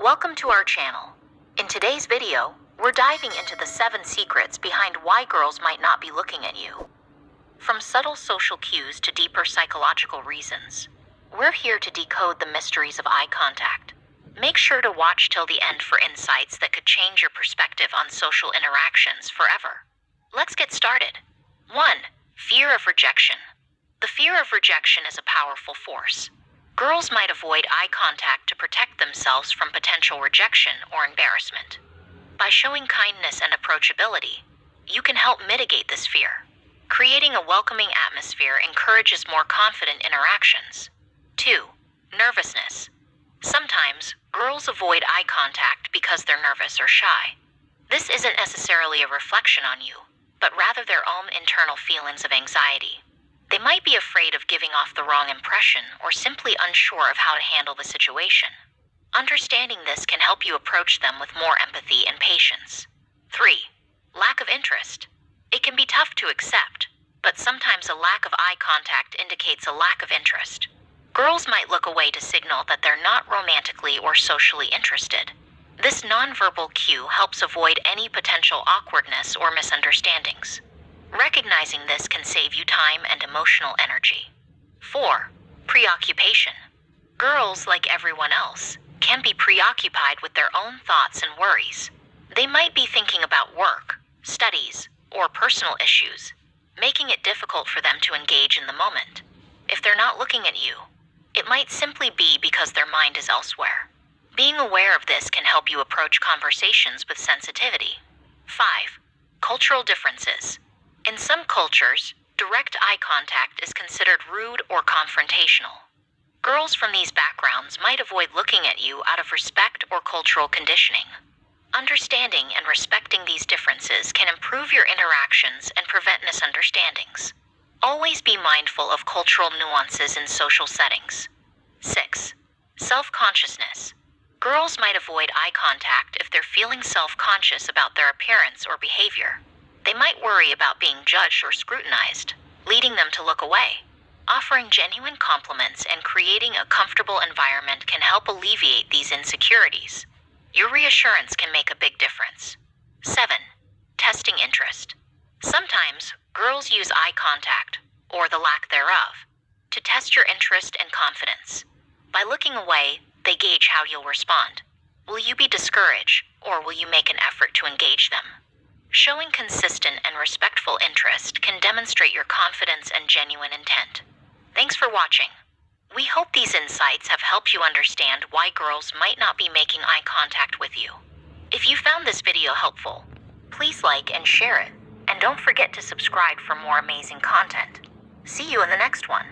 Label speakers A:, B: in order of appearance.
A: Welcome to our channel. In today's video, we're diving into the 7 secrets behind why girls might not be looking at you. From subtle social cues to deeper psychological reasons, we're here to decode the mysteries of eye contact. Make sure to watch till the end for insights that could change your perspective on social interactions forever. Let's get started. 1. Fear of rejection. The fear of rejection is a powerful force. Girls might avoid eye contact to protect themselves from potential rejection or embarrassment. By showing kindness and approachability, you can help mitigate this fear. Creating a welcoming atmosphere encourages more confident interactions. 2. Nervousness. Sometimes, girls avoid eye contact because they're nervous or shy. This isn't necessarily a reflection on you, but rather their own internal feelings of anxiety. They might be afraid of giving off the wrong impression or simply unsure of how to handle the situation. Understanding this can help you approach them with more empathy and patience. 3. Lack of interest. It can be tough to accept, but sometimes a lack of eye contact indicates a lack of interest. Girls might look away to signal that they're not romantically or socially interested. This nonverbal cue helps avoid any potential awkwardness or misunderstandings. Recognizing this can save you time and emotional energy. 4. Preoccupation. Girls, like everyone else, can be preoccupied with their own thoughts and worries. They might be thinking about work, studies, or personal issues, making it difficult for them to engage in the moment. If they're not looking at you, it might simply be because their mind is elsewhere. Being aware of this can help you approach conversations with sensitivity. 5. Cultural differences. In some cultures, direct eye contact is considered rude or confrontational. Girls from these backgrounds might avoid looking at you out of respect or cultural conditioning. Understanding and respecting these differences can improve your interactions and prevent misunderstandings. Always be mindful of cultural nuances in social settings. 6. Self-consciousness. Girls might avoid eye contact if they're feeling self-conscious about their appearance or behavior. They might worry about being judged or scrutinized, leading them to look away. Offering genuine compliments and creating a comfortable environment can help alleviate these insecurities. Your reassurance can make a big difference. 7. Testing interest. Sometimes, girls use eye contact, or the lack thereof, to test your interest and confidence. By looking away, they gauge how you'll respond. Will you be discouraged, or will you make an effort to engage them? Showing consistent and respectful interest can demonstrate your confidence and genuine intent. Thanks for watching. We hope these insights have helped you understand why girls might not be making eye contact with you. If you found this video helpful, please like and share it. And don't forget to subscribe for more amazing content. See you in the next one.